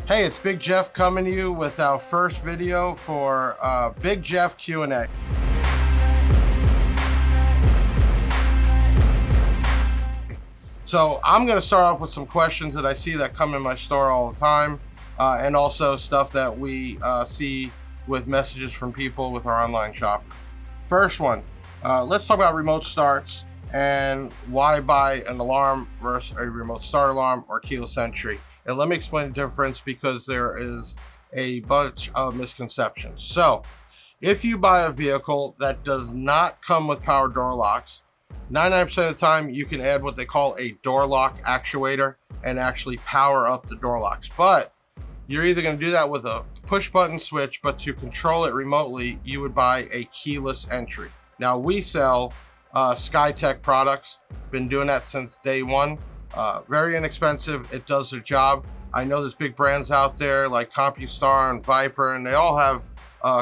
Hey, it's Big Jeff coming to you with our first video for Big Jeff Q&A. So I'm going to start off with some questions that I see that come in my store all the time, and also stuff that we see with messages from people with our online shop. First one, let's talk about remote starts and why buy an alarm versus a remote start alarm or keyless entry. And let me explain the difference because there is a bunch of misconceptions. So if you buy a vehicle that does not come with power door locks, 99% of the time you can add what they call a door lock actuator and actually power up the door locks. But you're either going to do that with a push button switch, but to control it remotely, you would buy a keyless entry. Now we sell SkyTech products, been doing that since day one. Very inexpensive, it does their job. I know there's big brands out there like CompuStar and Viper, and they all have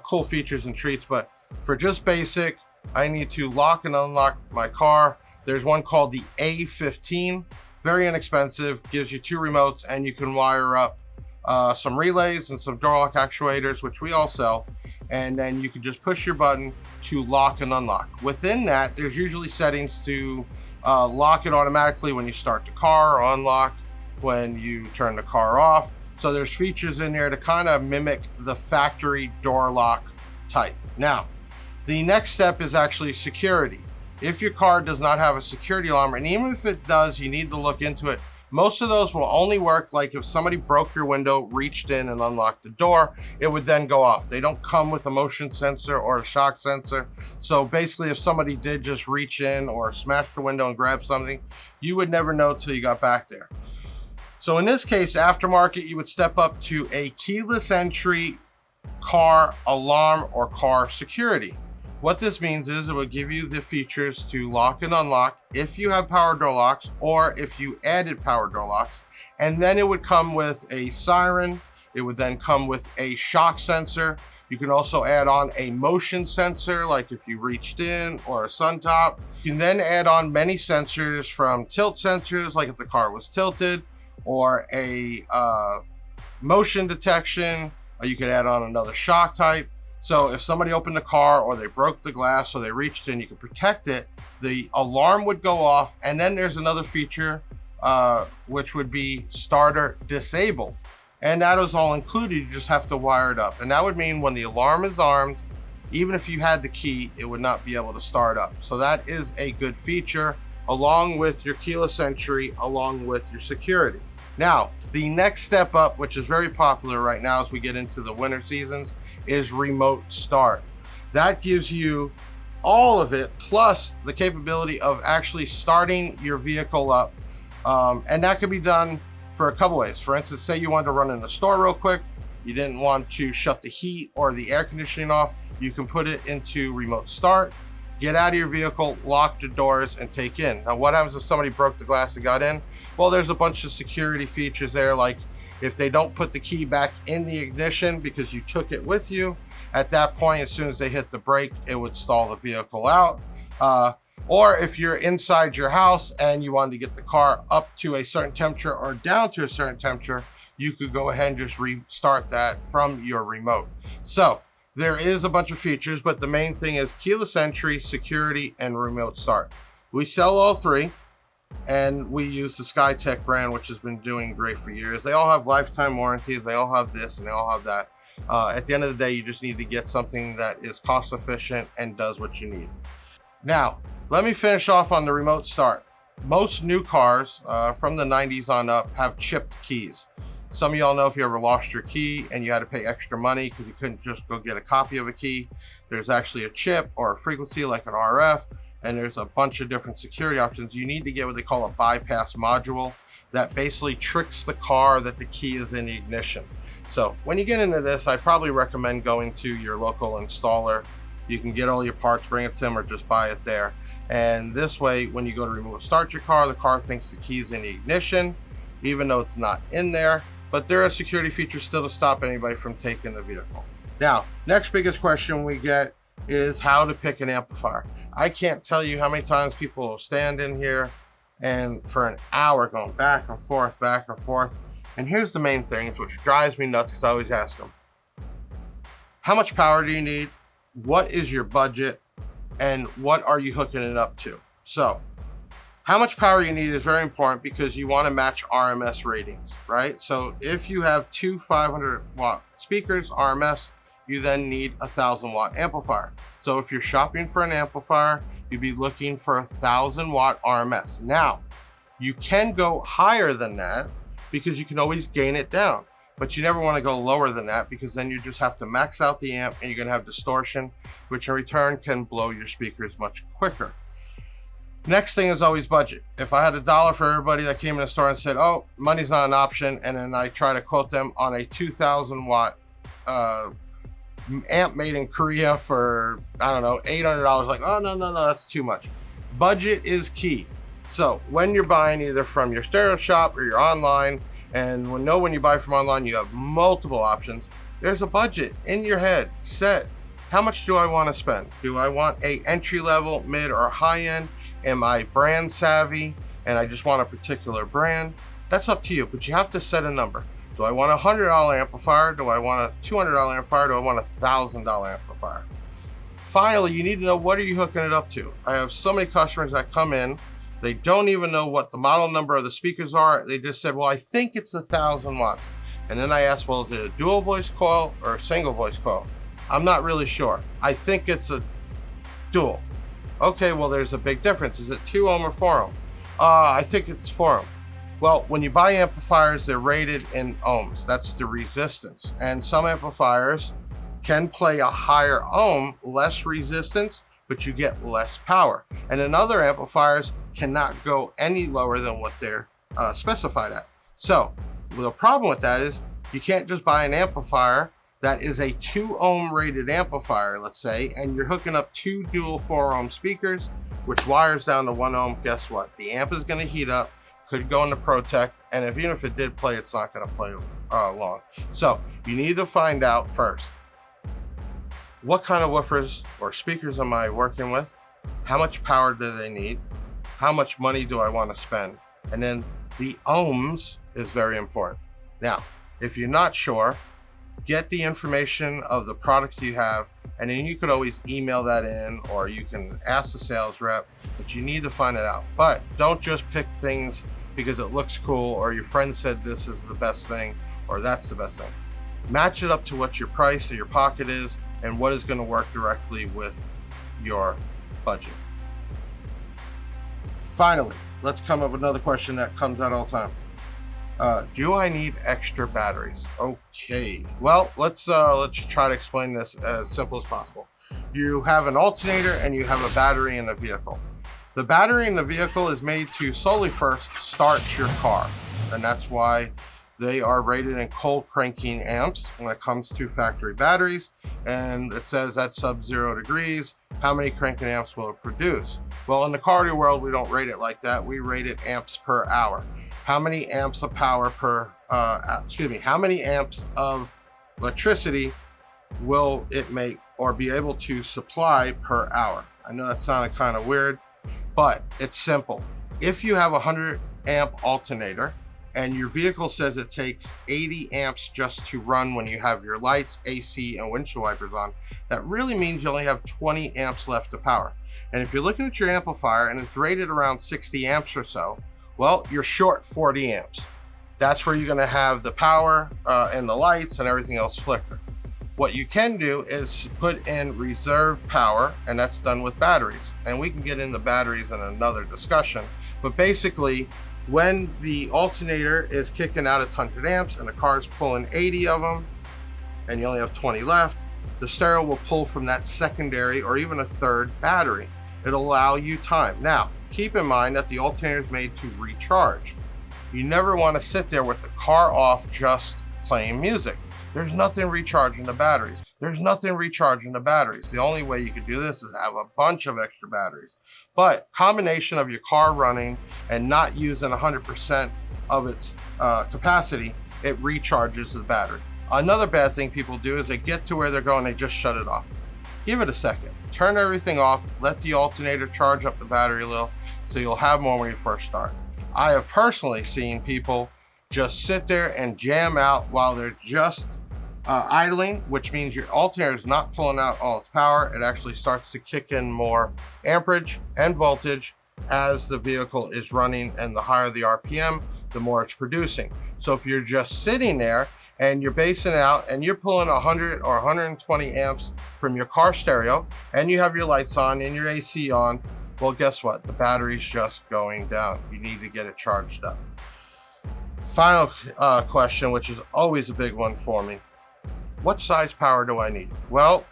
cool features and treats, but for just basic, I need to lock and unlock my car. There's one called the A15, very inexpensive, gives you 2 remotes, and you can wire up some relays and some door lock actuators, which we all sell, and then you can just push your button to lock and unlock. Within that, there's usually settings to lock it automatically when you start the car, or unlock when you turn the car off. So there's features in there to kind of mimic the factory door lock type. Now, the next step is actually security. If your car does not have a security alarm, and even if it does, you need to look into it. Most of those will only work like if somebody broke your window, reached in and unlocked the door, it would then go off. They don't come with a motion sensor or a shock sensor. So basically if somebody did just reach in or smash the window and grab something, you would never know till you got back there. So in this case, aftermarket, you would step up to a keyless entry car alarm or car security. What this means is it will give you the features to lock and unlock if you have power door locks or if you added power door locks. And then it would come with a siren. It would then come with a shock sensor. You can also add on a motion sensor, like if you reached in, or a sun top. You can then add on many sensors, from tilt sensors, like if the car was tilted, or a motion detection, or you could add on another shock type. So if somebody opened the car or they broke the glass or they reached in, you can protect it. The alarm would go off. And then there's another feature, which would be starter disabled. And that is all included. You just have to wire it up. And that would mean when the alarm is armed, even if you had the key, it would not be able to start up. So that is a good feature, along with your keyless entry, along with your security. Now, the next step up, which is very popular right now as we get into the winter seasons, is remote start. That gives you all of it, plus the capability of actually starting your vehicle up. And that can be done for a couple ways. For instance, say you wanted to run in the store real quick, you didn't want to shut the heat or the air conditioning off, you can put it into remote start, get out of your vehicle, lock the doors, and take in. Now, what happens if somebody broke the glass and got in? Well, there's a bunch of security features there, like if they don't put the key back in the ignition because you took it with you, at that point, as soon as they hit the brake, it would stall the vehicle out. Or if you're inside your house and you wanted to get the car up to a certain temperature or down to a certain temperature, you could go ahead and just restart that from your remote. So there is a bunch of features, but the main thing is keyless entry, security, and remote start. We sell all 3. And we use the SkyTech brand, which has been doing great for years. They all have lifetime warranties. They all have this and they all have that. At the end of the day, you just need to get something that is cost efficient and does what you need. Now, let me finish off on the remote start. Most new cars from the 90s on up have chipped keys. Some of y'all know if you ever lost your key and you had to pay extra money because you couldn't just go get a copy of a key, there's actually a chip or a frequency like an RF. And there's a bunch of different security options. You need to get what they call a bypass module that basically tricks the car that the key is in the ignition. So when you get into this, I probably recommend going to your local installer. You can get all your parts, bring it to them, or just buy it there. And this way, when you go to remote start your car, the car thinks the key is in the ignition, even though it's not in there. But there are security features still to stop anybody from taking the vehicle. Now, next biggest question we get is how to pick an amplifier. I can't tell you how many times people will stand in here and for an hour going back and forth, And here's the main things, which drives me nuts because I always ask them. How much power do you need? What is your budget? And what are you hooking it up to? So how much power you need is very important because you want to match RMS ratings, right? So if you have two 500 watt speakers, RMS, you then need a 1,000 watt amplifier. So if you're shopping for an amplifier, you'd be looking for 1,000 watt RMS. Now, you can go higher than that because you can always gain it down, but you never want to go lower than that because then you just have to max out the amp and you're going to have distortion, which in return can blow your speakers much quicker. Next thing is always budget. If I had $1 for everybody that came in the store and said, oh, money's not an option, and then I try to quote them on a 2,000 watt amp made in Korea for, I don't know, $800, like, oh, no, that's too much. Budget is key. So when you're buying either from your stereo shop or you're online, and when you buy from online, you have multiple options, there's a budget in your head set. How much do I want to spend? Do I want a entry level, mid, or high end? Am I brand savvy and I just want a particular brand? That's up to you, but you have to set a number. Do I want a $100 amplifier? Do I want a $200 amplifier? Do I want a $1,000 amplifier? Finally, you need to know, what are you hooking it up to? I have so many customers that come in, they don't even know what the model number of the speakers are. They just said, well, I think it's 1,000 watts. And then I asked, well, is it a dual voice coil or a single voice coil? I'm not really sure. I think it's a dual. Okay, well, there's a big difference. Is it 2 ohm or 4 ohm? I think it's 4 ohm. Well, when you buy amplifiers, they're rated in ohms. That's the resistance. And some amplifiers can play a higher ohm, less resistance, but you get less power. And then other amplifiers cannot go any lower than what they're specified at. So the problem with that is you can't just buy an amplifier that is a 2 ohm rated amplifier, let's say, and you're hooking up 2 dual 4 ohm speakers, which wires down to 1 ohm. Guess what? The amp is going to heat up, could go into Protect, and even if it did play, it's not going to play long. So you need to find out first, what kind of woofers or speakers am I working with? How much power do they need? How much money do I want to spend? And then the ohms is very important. Now, if you're not sure, get the information of the product you have, and then you could always email that in, or you can ask the sales rep, but you need to find it out. But don't just pick things because it looks cool, or your friend said this is the best thing, or that's the best thing. Match it up to what your price or your pocket is, and what is going to work directly with your budget. Finally, let's come up with another question that comes out all the time. Do I need extra batteries? Okay, well, let's try to explain this as simple as possible. You have an alternator and you have a battery in the vehicle. The battery in the vehicle is made to solely first start your car, and that's why they are rated in cold cranking amps when it comes to factory batteries. And it says at sub-0 degrees, how many cranking amps will it produce? Well, in the car world, we don't rate it like that. We rate it amps per hour. How many amps of power per, how many amps of electricity will it make or be able to supply per hour? I know that sounded kind of weird, but it's simple. If you have a 100 amp alternator and your vehicle says it takes 80 amps just to run when you have your lights, AC, and windshield wipers on, that really means you only have 20 amps left of power. And if you're looking at your amplifier and it's rated around 60 amps or so, well, you're short 40 amps. That's where you're gonna have the power and the lights and everything else flicker. What you can do is put in reserve power, and that's done with batteries. And we can get into batteries in another discussion, but basically, when the alternator is kicking out its 100 amps and the car's pulling 80 of them, and you only have 20 left, the stereo will pull from that secondary or even a third battery. It'll allow you time. Now, keep in mind that the alternator is made to recharge. You never want to sit there with the car off just playing music. There's nothing recharging the batteries. There's nothing recharging the batteries. The only way you could do this is have a bunch of extra batteries. But combination of your car running and not using 100% of its capacity, it recharges the battery. Another bad thing people do is they get to where they're going, they just shut it off. Give it a second. Turn everything off. Let the alternator charge up the battery a little so you'll have more when you first start. I have personally seen people just sit there and jam out while they're just idling, which means your alternator is not pulling out all its power. It actually starts to kick in more amperage and voltage as the vehicle is running, and the higher the RPM, the more it's producing. So if you're just sitting there and you're basing out and you're pulling 100 or 120 amps from your car stereo and you have your lights on and your AC on, well, guess what? The battery's just going down. You need to get it charged up. Final question, which is always a big one for me. What size power do I need? Well,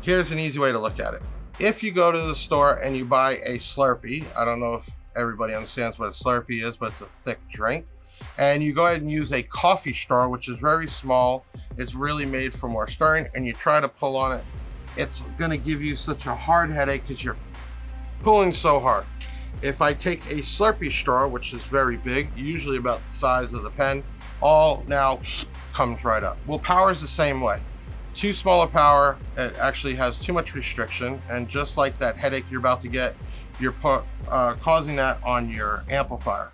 here's an easy way to look at it. If you go to the store and you buy a Slurpee, I don't know if everybody understands what a Slurpee is, but it's a thick drink. And you go ahead and use a coffee straw, which is very small. It's really made for more stirring, and you try to pull on it. It's gonna give you such a hard headache because you're pulling so hard. If I take a Slurpee straw, which is very big, usually about the size of the pen, all now comes right up. Well, power is the same way. Too small a power, it actually has too much restriction, and just like that headache you're about to get, you're causing that on your amplifier.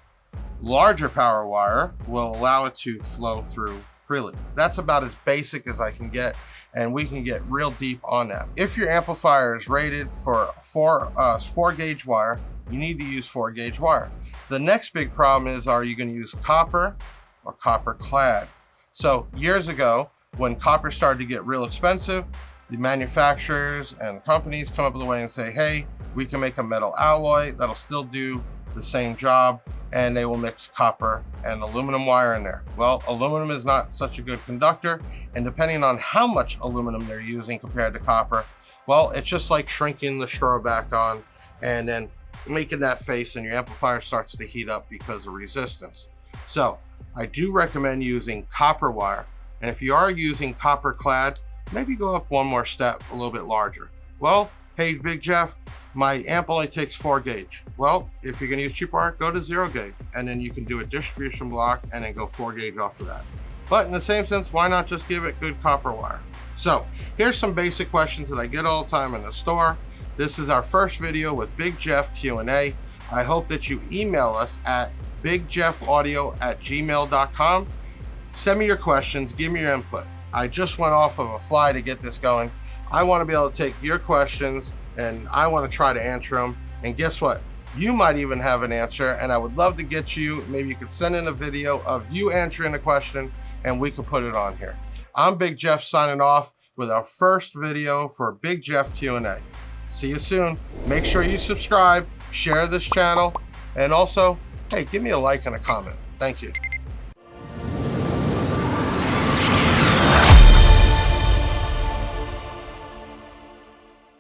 Larger power wire will allow it to flow through freely. That's about as basic as I can get, and we can get real deep on that. If your amplifier is rated for 4 gauge wire, you need to use 4 gauge wire. The next big problem is, are you going to use copper or copper clad? So years ago, when copper started to get real expensive, the manufacturers and companies come up with a way and say, hey, we can make a metal alloy that'll still do the same job, and they will mix copper and aluminum wire in there. Well, aluminum is not such a good conductor, and depending on how much aluminum they're using compared to copper, well, it's just like shrinking the straw back on and then making that face, and your amplifier starts to heat up because of resistance. So I do recommend using copper wire. And if you are using copper clad, maybe go up one more step, a little bit larger. Well, hey, Big Jeff, my amp only takes 4 gauge. Well, if you're gonna use cheap wire, go to 0 gauge, and then you can do a distribution block and then go 4 gauge off of that. But in the same sense, why not just give it good copper wire? So here's some basic questions that I get all the time in the store. This is our first video with Big Jeff Q&A. I hope that you email us at bigjeffaudio@gmail.com. Send me your questions, give me your input. I just went off of a fly to get this going. I want to be able to take your questions and I want to try to answer them. And guess what? You might even have an answer, and I would love to get you, maybe you could send in a video of you answering a question and we could put it on here. I'm Big Jeff signing off with our first video for Big Jeff Q&A. See you soon. Make sure you subscribe, share this channel, and also, hey, give me a like and a comment. Thank you.